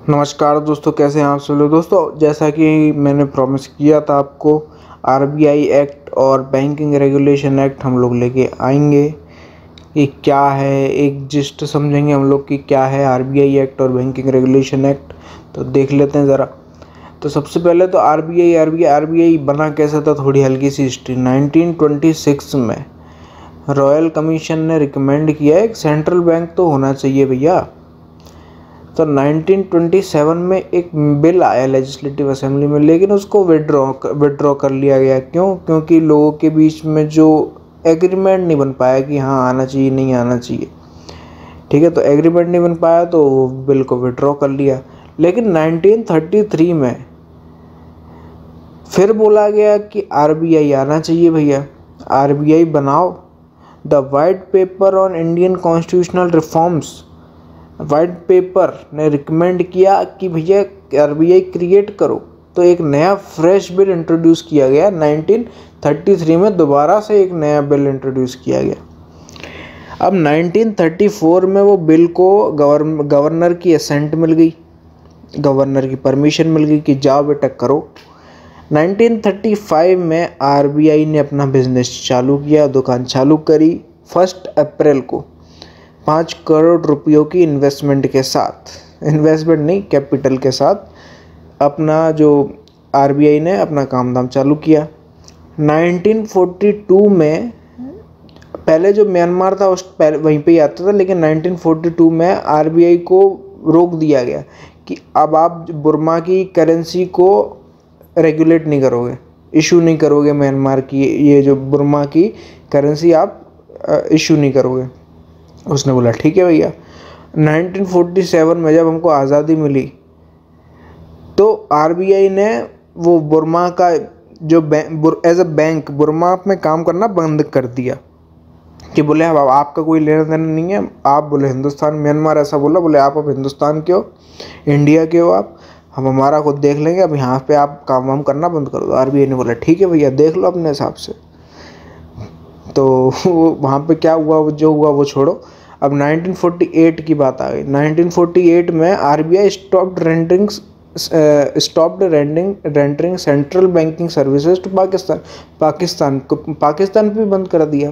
नमस्कार दोस्तों, कैसे हैं आप सब लोग। दोस्तों, जैसा कि मैंने प्रॉमिस किया था आपको, आरबीआई एक्ट और बैंकिंग रेगुलेशन एक्ट हम लोग लेके आएंगे। ये क्या है, एक जिस्ट समझेंगे हम लोग कि क्या है आरबीआई एक्ट और बैंकिंग रेगुलेशन एक्ट। तो देख लेते हैं ज़रा। तो सबसे पहले तो आरबीआई बना कैसा था, थोड़ी हल्की सी हिस्ट्री। 1926 में रॉयल कमीशन ने रिकमेंड किया एक सेंट्रल बैंक तो होना चाहिए भैया। तो 1927 में एक बिल आया लेजिस्लेटिव असेंबली में, लेकिन उसको विड्रॉ कर लिया गया। क्योंकि लोगों के बीच में जो एग्रीमेंट नहीं बन पाया कि हाँ आना चाहिए नहीं आना चाहिए। ठीक है, तो एग्रीमेंट नहीं बन पाया तो बिल को विड्रॉ कर लिया। लेकिन 1933 में फिर बोला गया कि आरबीआई आना चाहिए भैया, आरबीआई बनाओ। The white paper on Indian constitutional reforms, white paper ने रिकमेंड किया कि भैया आरबीआई क्रिएट करो। तो एक नया फ्रेश बिल इंट्रोड्यूस किया गया 1933 में, दोबारा से एक नया बिल इंट्रोड्यूस किया गया। अब 1934 में वो बिल को गवर्नर की असेंट मिल गई, गवर्नर की परमिशन मिल गई कि जाओ बेटा करो। 1935 में आरबीआई ने अपना बिजनेस चालू किया, दुकान चालू करी। 1 अप्रैल को 5 करोड़ रुपयों की इन्वेस्टमेंट के साथ, इन्वेस्टमेंट नहीं कैपिटल के साथ अपना जो आरबीआई ने अपना काम धाम चालू किया। 1942 में पहले जो म्यांमार था उस पहले वहीं पे ही आता था, लेकिन 1942 में आरबीआई को रोक दिया गया कि अब आप बुर्मा की करेंसी को रेगुलेट नहीं करोगे, इशू नहीं करोगे म्यांमार की, ये जो बुर्मा की करेंसी आप इशू नहीं करोगे। उसने बोला ठीक है भैया। 1947 में जब हमको आज़ादी मिली तो आरबीआई ने वो बुर्मा का जो एज अ बैंक बुर्मा में काम करना बंद कर दिया कि बोले अब आपका कोई लेना देना नहीं है। आप बोले हिंदुस्तान, म्यांमार ऐसा बोला, बोले आप अब हिंदुस्तान के हो, इंडिया के हो, आप हम हमारा खुद देख लेंगे, अब यहाँ पे आप काम वाम करना बंद कर दो। आरबीआई ने बोला ठीक है भैया देख लो अपने हिसाब से। तो वहाँ पे क्या हुआ, जो हुआ वो छोड़ो। अब 1948 की बात आ गई। 1948 में RBI stopped rendering central banking services to Pakistan भी बंद कर दिया।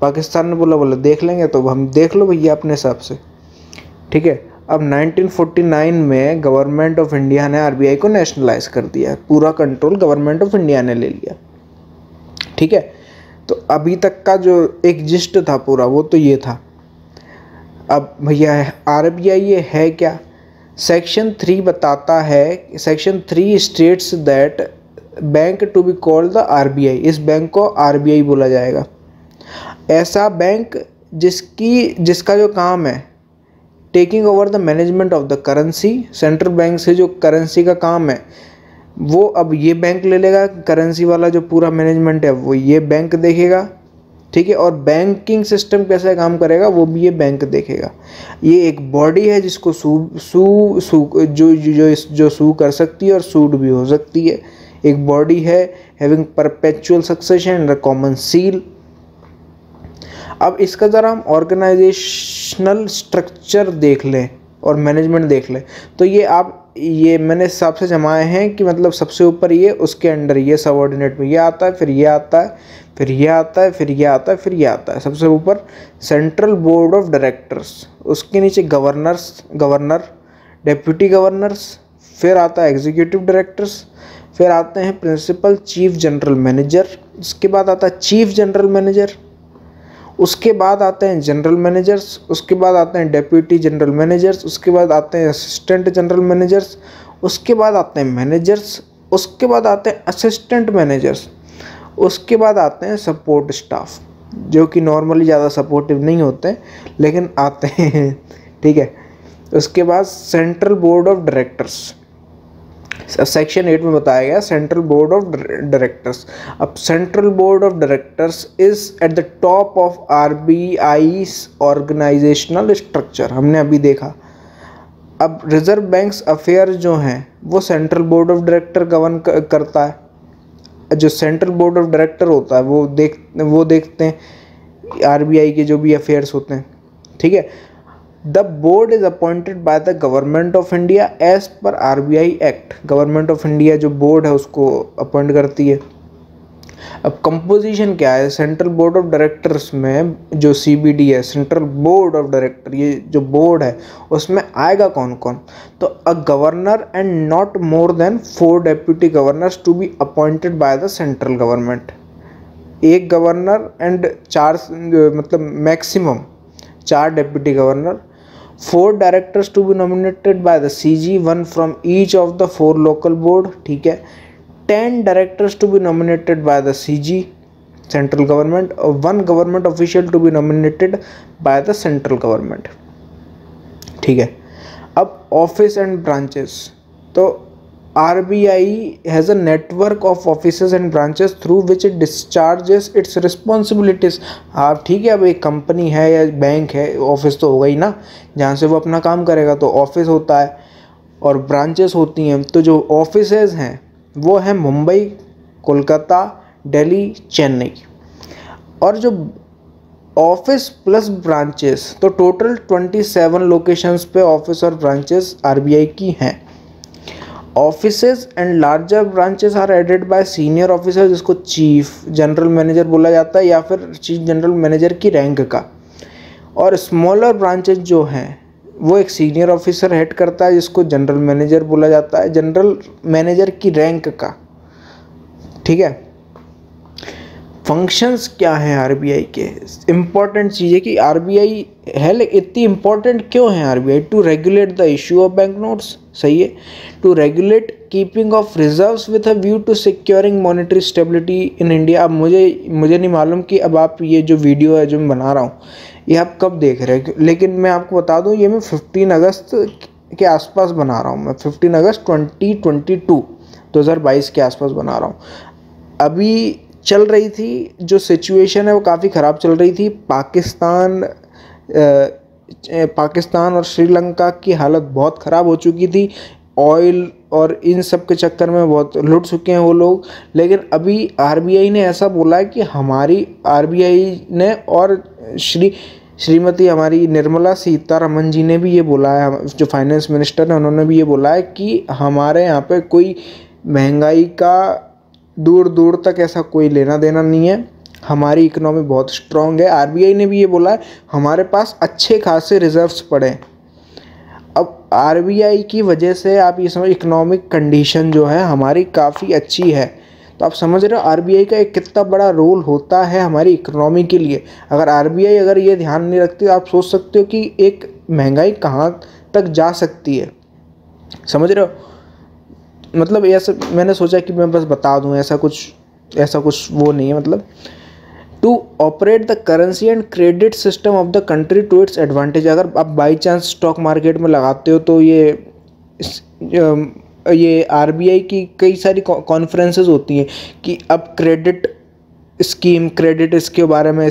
पाकिस्तान ने बोला देख लेंगे, तो हम देख लो भैया अपने हिसाब से। ठीक है, अब 1949 में गवर्नमेंट ऑफ इंडिया ने आरबीआई को नेशनलाइज कर दिया, पूरा कंट्रोल गवर्नमेंट ऑफ इंडिया ने ले लिया। ठीक है, तो अभी तक का जो एक जिस्ट था पूरा वो तो ये था। अब भैया आरबीआई ये है क्या। सेक्शन 3 बताता है, section 3 states that bank to be called the RBI, इस बैंक को आरबीआई बोला जाएगा। ऐसा बैंक जिसका जो काम है taking over the management of the currency, central bank से जो करेंसी का काम है वो अब ये बैंक ले लेगा। करेंसी वाला जो पूरा मैनेजमेंट है वो ये बैंक देखेगा। ठीक है, और बैंकिंग सिस्टम कैसे काम करेगा वो भी ये बैंक देखेगा। ये एक बॉडी है जिसको जो सू कर सकती है और सूड भी हो सकती है। एक बॉडी है having perpetual succession and common seal. अब इसका ज़रा हम ऑर्गेनाइजेशनल स्ट्रक्चर देख लें और मैनेजमेंट देख लें, तो ये मैंने हिसाब से जमाए हैं कि मतलब सबसे ऊपर ये, उसके अंडर ये सबऑर्डिनेट में ये आता है, फिर ये आता है, फिर ये आता है, फिर ये आता है, फिर ये आता है। सबसे ऊपर सेंट्रल बोर्ड ऑफ डायरेक्टर्स, उसके नीचे गवर्नर, डेप्यूटी गवर्नर्स, फिर आता है एग्जीक्यूटिव डायरेक्टर्स, फिर आते हैं प्रिंसिपल चीफ जनरल मैनेजर, उसके बाद आता है चीफ जनरल मैनेजर, उसके बाद आते हैं जनरल मैनेजर्स, उसके बाद आते हैं डेप्यूटी जनरल मैनेजर्स, उसके बाद आते हैं असिस्टेंट जनरल मैनेजर्स, उसके बाद आते हैं मैनेजर्स, उसके बाद आते हैं असिस्टेंट मैनेजर्स, उसके बाद आते हैं सपोर्ट स्टाफ, जो कि नॉर्मली ज़्यादा सपोर्टिव नहीं होते हैं लेकिन आते हैं। ठीक है, उसके बाद central board of directors, section 8 में बताया गया सेंट्रल बोर्ड ऑफ डायरेक्टर्स। अब central board of directors is at the top of RBI organisational structure, हमने अभी देखा। अब रिजर्व बैंक्स अफेयर जो हैं वो central board of director govern करता है। जो सेंट्रल बोर्ड ऑफ डायरेक्टर होता है वो देखते हैं आरबीआई के जो भी अफेयर्स होते हैं। ठीक है, the board is appointed by the government of India as per RBI act. Government of India जो बोर्ड है उसको अपॉइंट करती है। अब कंपोजिशन क्या है, सेंट्रल बोर्ड ऑफ डायरेक्टर्स में जो CBD है, सेंट्रल बोर्ड ऑफ डायरेक्टर, ये जो बोर्ड है उसमें आएगा कौन कौन, तो a governor and not more than 4 deputy governors to be appointed by the central government. एक गवर्नर एंड 4 मतलब maximum 4 deputy governor, 4 directors to be nominated by the CG, 1 from each of the 4 local board, ठीक है। 10 directors to be nominated by the CG central government और 1 government official to be nominated by the central government, ठीक है। अब office and branches, तो RBI has a network of offices and branches through which it discharges its responsibilities। आप ठीक है, अब एक कंपनी है या बैंक है, ऑफिस तो होगा ही ना जहाँ से वो अपना काम करेगा, तो ऑफिस होता है और ब्रांचेस होती हैं। तो जो ऑफिसेज हैं वो हैं मुंबई, कोलकाता, दिल्ली, चेन्नई। और जो ऑफिस प्लस ब्रांचेस, तो टोटल 27 लोकेशंस पे ऑफिस और ब्रांचेस RBI की हैं। Offices and larger branches are aided by senior officer, जिसको चीफ जनरल मैनेजर बोला जाता है या फिर चीफ जनरल मैनेजर की रैंक का। और स्मॉलर ब्रांचेस जो हैं वो एक सीनियर ऑफिसर हेड करता है जिसको जनरल मैनेजर बोला जाता है, जनरल मैनेजर की रैंक का, ठीक है। फंक्शंस क्या हैं RBI के, इम्पॉर्टेंट चीज़ है कि RBI है, लेकिन इतनी इम्पॉर्टेंट क्यों है RBI? To regulate the issue of bank notes, सही है। To regulate keeping of reserves with a view to securing monetary stability in India. अब मुझे नहीं मालूम कि अब आप ये जो वीडियो है जो मैं बना रहा हूँ ये आप कब देख रहे हैं, लेकिन मैं आपको बता दूँ ये मैं 15 अगस्त के आसपास बना रहा हूँ। मैं 15 अगस्त 2022 के आसपास बना रहा हूँ। अभी चल रही थी जो सिचुएशन है वो काफ़ी ख़राब चल रही थी। पाकिस्तान और श्रीलंका की हालत बहुत ख़राब हो चुकी थी। ऑयल और इन सब के चक्कर में बहुत लुट चुके हैं वो लोग। लेकिन अभी RBI ने ऐसा बोला है कि हमारी RBI ने और श्रीमती हमारी निर्मला सीतारमन जी ने भी ये बोला है, जो फाइनेंस मिनिस्टर है उन्होंने भी ये बोला है कि हमारे यहाँ पे कोई महंगाई का दूर दूर तक ऐसा कोई लेना देना नहीं है, हमारी इकोनॉमी बहुत स्ट्रॉन्ग है। RBI ने भी ये बोला है हमारे पास अच्छे खासे रिजर्व्स पड़े हैं। अब RBI की वजह से आप ये समझ इकोनॉमिक कंडीशन जो है हमारी काफ़ी अच्छी है। तो आप समझ रहे हो RBI का एक कितना बड़ा रोल होता है हमारी इकोनॉमी के लिए। अगर RBI अगर ये ध्यान नहीं रखती आप सोच सकते हो कि एक महंगाई कहाँ तक जा सकती है, समझ रहे हो। मतलब ऐसा मैंने सोचा कि मैं बस बता दूं, ऐसा कुछ वो नहीं है। मतलब to operate the currency and credit system of the country to its advantage. अगर आप बाई चांस स्टॉक मार्केट में लगाते हो तो ये RBI की कई सारी कॉन्फ्रेंसेस होती हैं कि अब क्रेडिट स्कीम, क्रेडिट इसके बारे में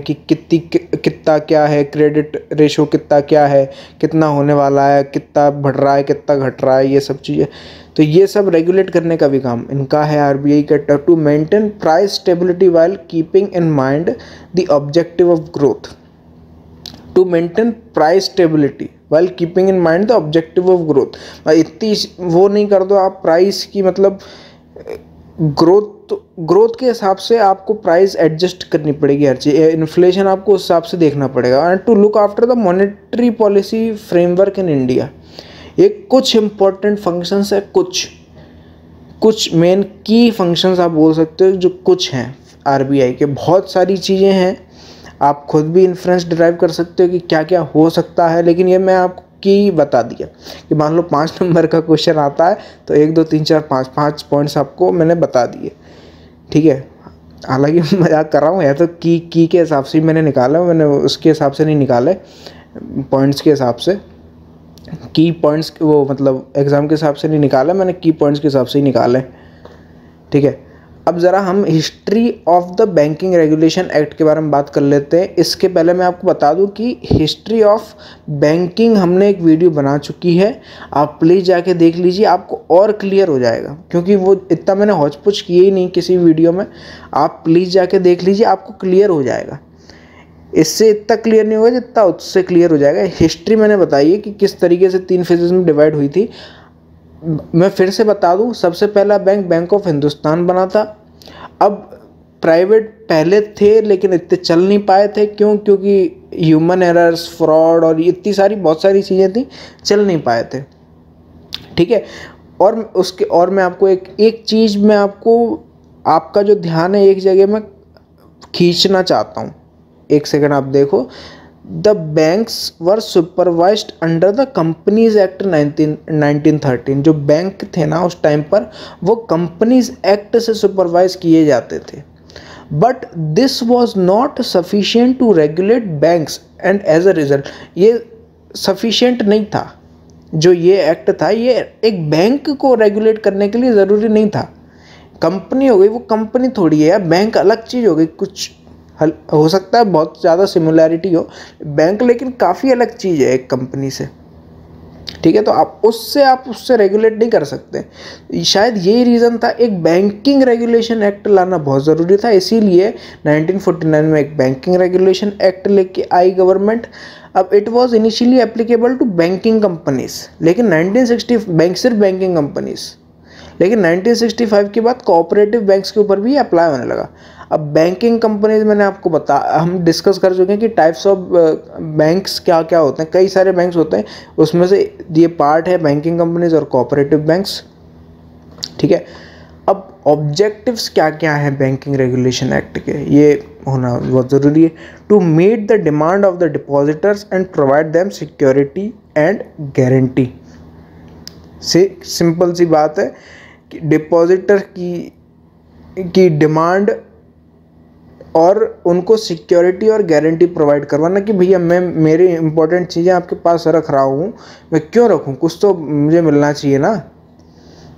कि कितना क्या है, क्रेडिट रेशो कितना क्या है, कितना होने वाला है, कितना बढ़ रहा है, कितना घट रहा है, ये सब चीज़ें। तो ये सब रेगुलेट करने का भी काम इनका है RBI का। To maintain price stability while keeping in mind the objective of growth. To maintain price stability while keeping in mind the objective of growth. इतनी वो नहीं कर दो आप प्राइस की, मतलब ग्रोथ के हिसाब से आपको प्राइस एडजस्ट करनी पड़ेगी हर चीज़, इन्फ्लेशन आपको उस हिसाब से देखना पड़ेगा। And to look after the monetary policy framework in India. ये कुछ इम्पोर्टेंट फंक्शंस है, कुछ मेन की फंक्शंस आप बोल सकते हो जो कुछ हैं RBI के। बहुत सारी चीज़ें हैं, आप खुद भी इन्फ्रेंस डिराइव कर सकते हो कि क्या क्या हो सकता है। लेकिन ये मैं आपको की बता दिया कि मान लो 5 नंबर का क्वेश्चन आता है तो 1 2 3 4 5 पॉइंट्स आपको मैंने बता दिए, ठीक है। हालांकि मजाक कर रहा हूँ, या तो की के हिसाब से ही मैंने निकाला, मैंने उसके हिसाब से नहीं निकाले, पॉइंट्स के हिसाब से। की पॉइंट्स वो मतलब एग्ज़ाम के हिसाब से नहीं निकाला मैंने, की पॉइंट्स के हिसाब से ही निकाले, ठीक है। अब ज़रा हम history of the banking regulation act के बारे में बात कर लेते हैं। इसके पहले मैं आपको बता दूं कि हिस्ट्री ऑफ बैंकिंग हमने एक वीडियो बना चुकी है, आप प्लीज़ जाके देख लीजिए, आपको और क्लियर हो जाएगा। क्योंकि वो इतना मैंने हौच-पौच किए ही नहीं किसी वीडियो में, आप प्लीज़ जाके देख लीजिए, आपको क्लियर हो जाएगा। इससे इतना क्लियर नहीं होगा जितना उससे क्लियर हो जाएगा। हिस्ट्री मैंने बताई है कि किस तरीके से 3 फेजेस में डिवाइड हुई थी। मैं फिर से बता दूं, सबसे पहला बैंक बैंक ऑफ हिंदुस्तान बना था। अब प्राइवेट पहले थे लेकिन इतने चल नहीं पाए थे, क्यों? क्योंकि ह्यूमन एरर्स, फ्रॉड और इतनी सारी बहुत सारी चीज़ें थी, चल नहीं पाए थे। ठीक है। और मैं आपको एक चीज़ में आपका जो ध्यान है एक जगह में खींचना चाहता हूँ। एक सेकंड आप देखो। The banks were supervised under the companies act 1913। जो बैंक थे ना उस टाइम पर, वो कंपनीज एक्ट से सुपरवाइज किए जाते थे। But this was not sufficient to regulate banks and as a result, ये सफिशियंट नहीं था। जो ये एक्ट था ये एक बैंक को रेगुलेट करने के लिए ज़रूरी नहीं था। कंपनी हो गई, वो कंपनी थोड़ी है यार, बैंक अलग चीज़ हो गई। कुछ हो सकता है बहुत ज़्यादा सिमिलैरिटी हो बैंक, लेकिन काफ़ी अलग चीज़ है एक कंपनी से। ठीक है। तो आप उससे रेगुलेट नहीं कर सकते। शायद यही रीज़न था, एक बैंकिंग रेगुलेशन एक्ट लाना बहुत ज़रूरी था। इसीलिए 1949 में एक बैंकिंग रेगुलेशन एक्ट लेके आई गवर्नमेंट। अब it was initially applicable to banking companies, लेकिन 1960 सिर्फ बैंकिंग कंपनीज, लेकिन 1965 के बाद कोऑपरेटिव बैंक्स के ऊपर भी अप्लाई होने लगा। अब बैंकिंग कंपनीज मैंने आपको हम डिस्कस कर चुके हैं कि टाइप्स ऑफ बैंक्स क्या क्या होते हैं। कई सारे बैंक्स होते हैं, उसमें से ये पार्ट है बैंकिंग कंपनीज और कोऑपरेटिव बैंक्स। ठीक है। अब ऑब्जेक्टिव्स क्या क्या हैं बैंकिंग रेगुलेशन एक्ट के, ये होना बहुत ज़रूरी है। To meet the demand of the depositors and provide them security and guarantee. Simple सी बात है कि डिपॉजिटर की डिमांड और उनको सिक्योरिटी और गारंटी प्रोवाइड करवाना कि भैया मैं मेरी इंपॉर्टेंट चीज़ें आपके पास रख रहा हूँ, मैं क्यों रखूँ, कुछ तो मुझे मिलना चाहिए ना।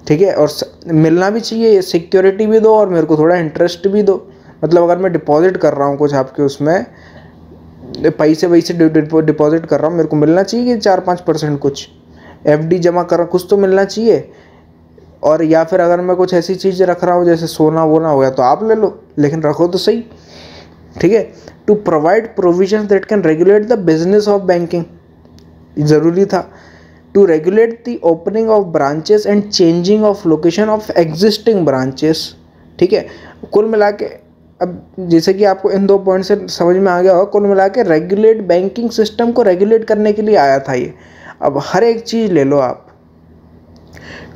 ठीक है। और मिलना भी चाहिए, सिक्योरिटी भी दो और मेरे को थोड़ा इंटरेस्ट भी दो। मतलब अगर मैं डिपॉजिट कर रहा हूँ कुछ आपके उसमें पैसे वैसे डिपॉजिट कर रहा हूँ, मेरे को मिलना चाहिए कि 4-5% कुछ FD जमा कर रहा हूँ, कुछ तो मिलना चाहिए। और या फिर अगर मैं कुछ ऐसी चीज़ रख रहा हूँ जैसे सोना वोना हो गया तो आप ले लो, लेकिन रखो तो सही। ठीक है। To provide provision that can regulate the business of banking, ज़रूरी था। To regulate the opening of branches and changing of location of existing branches. ठीक है। कुल मिला के, अब जैसे कि आपको इन 2 पॉइंट से समझ में आ गया होगा, कुल मिला के रेगुलेट बैंकिंग सिस्टम को रेगुलेट करने के लिए आया था ये। अब हर एक चीज़ ले लो आप।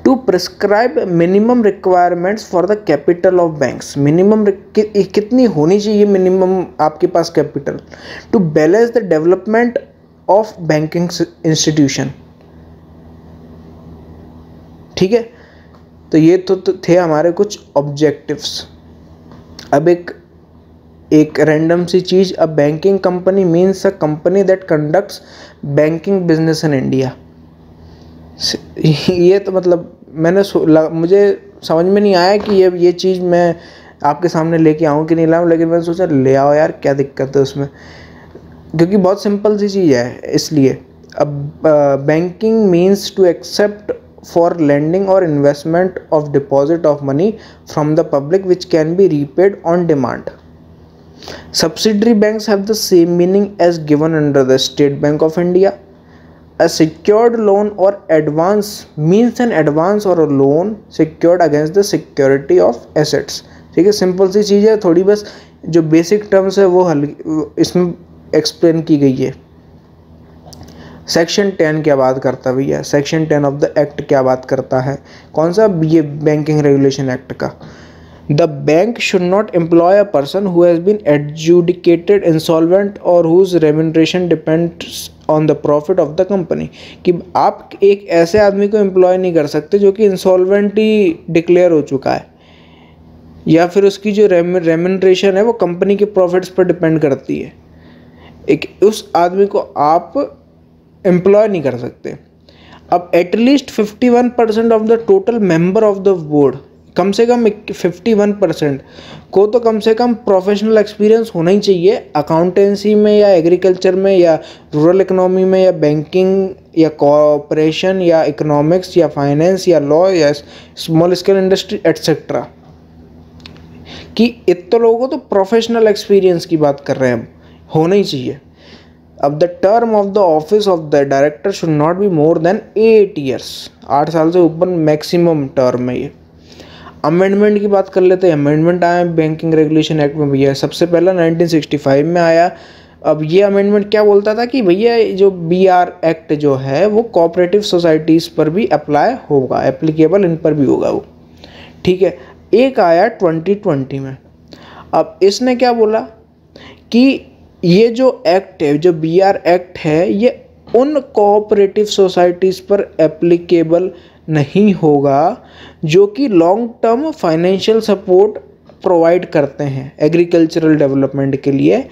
To prescribe minimum requirements for the capital of banks, minimum कितनी होनी चाहिए मिनिमम आपके पास capital. To balance the development of banking institution. ठीक है। तो ये तो थे हमारे कुछ ऑब्जेक्टिव्स। अब एक रैंडम सी चीज़, a banking company means a company that conducts banking business in India. ये तो मतलब मुझे समझ में नहीं आया कि ये चीज़ मैं आपके सामने लेके आऊँ कि नहीं लाऊँ, लेकिन मैंने सोचा ले आओ यार, क्या दिक्कत है उसमें, क्योंकि बहुत सिंपल सी चीज़ है। इसलिए अब banking means to accept for lending और investment of deposit of money from the public which can be repaid on demand. Subsidiary banks have the same meaning as given under the State Bank of India. A secured loan or advance means an advance or a loan secured against the security of assets. ठीक है, simple सी चीज़ है, थोड़ी बस जो basic terms है वो इसमें explain की गई है। सेक्शन 10 क्या बात करता है भैया? सेक्शन 10 ऑफ द एक्ट क्या बात करता है? कौन सा? ये बैंकिंग रेगुलेशन एक्ट का। The bank should not employ a person who has been adjudicated insolvent or whose remuneration depends on the profit of the company। कि आप एक ऐसे आदमी को एम्प्लॉय नहीं कर सकते जो कि इंसॉल्वेंट ही डिक्लेयर हो चुका है, या फिर उसकी जो रेम्यूनरेशन है वो कंपनी के प्रॉफिट्स पर डिपेंड करती है। उस आदमी को आप एम्प्लॉय नहीं कर सकते। अब at least 51% of the total member of the board, कम से कम 51% को तो कम से कम प्रोफेशनल एक्सपीरियंस होना ही चाहिए, अकाउंटेंसी में या एग्रीकल्चर में या रूरल इकोनॉमी में या बैंकिंग या कोऑपरेशन या इकोनॉमिक्स या फाइनेंस या लॉ या स्मॉल स्केल इंडस्ट्री एट्सेट्रा। कि इतने लोगों को तो प्रोफेशनल एक्सपीरियंस की बात कर रहे हैं हम। होना ही चाहिए। अब the term of the office of the director should not be more than 8 years, 8 साल से ऊपर मैक्सिमम टर्म है ये। अमेंडमेंट की बात कर लेते हैं। अमेंडमेंट आया बैंकिंग रेगुलेशन एक्ट में भैया, सबसे पहला 1965 में आया। अब ये अमेंडमेंट क्या बोलता था कि भैया जो BR एक्ट जो है वो कोऑपरेटिव सोसाइटीज़ पर भी अप्लाई होगा, एप्लीकेबल इन पर भी होगा वो, ठीक है। एक आया 2020 में। अब इसने क्या बोला कि ये जो एक्ट है, जो BR एक्ट है, ये उन कोऑपरेटिव सोसाइटीज़ पर एप्लीकेबल नहीं होगा जो कि long term financial support provide करते हैं, एग्रीकल्चरल डेवलपमेंट के लिए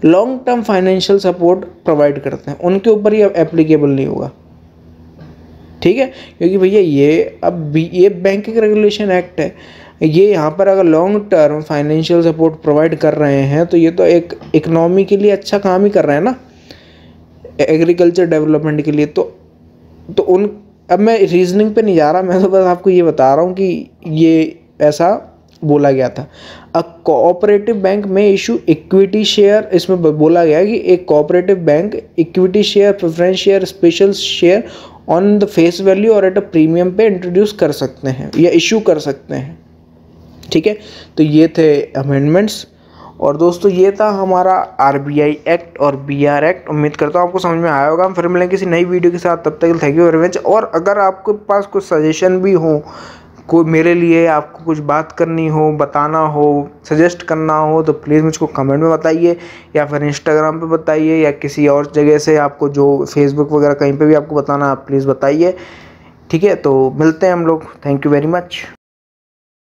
long term financial support provide करते हैं, उनके ऊपर ये एप्लीकेबल नहीं होगा, ठीक है। क्योंकि भैया ये बैंकिंग रेगुलेशन एक्ट है, ये यहाँ पर अगर long term financial support provide कर रहे हैं तो ये तो एक इकनॉमी के लिए अच्छा काम ही कर रहे हैं ना, एग्रीकल्चर डेवलपमेंट के लिए। तो उन अब मैं रीजनिंग पे नहीं जा रहा, मैं तो बस आपको ये बता रहा हूँ कि ये ऐसा बोला गया था। अ कोऑपरेटिव बैंक में इशू इक्विटी शेयर, इसमें बोला गया कि एक cooperative bank equity share, preference share, special share on the face value और एट अ प्रीमियम पे इंट्रोड्यूस कर सकते हैं या इशू कर सकते हैं, ठीक है। तो ये थे अमेंडमेंट्स। और दोस्तों ये था हमारा RBI एक्ट और BR एक्ट। उम्मीद करता हूँ आपको समझ में आया होगा। हम फिर मिलेंगे किसी नई वीडियो के साथ, तब तक थैंक यू वेरी मच। और अगर आपके पास कुछ सजेशन भी हो, कोई मेरे लिए आपको कुछ बात करनी हो, बताना हो, सजेस्ट करना हो, तो प्लीज़ मुझको कमेंट में बताइए, या फिर इंस्टाग्राम पे बताइए, या किसी और जगह से आपको जो फेसबुक वगैरह कहीं पे भी आपको बताना, आप प्लीज़ बताइए, ठीक है। तो मिलते हैं हम लोग। Thank you very much.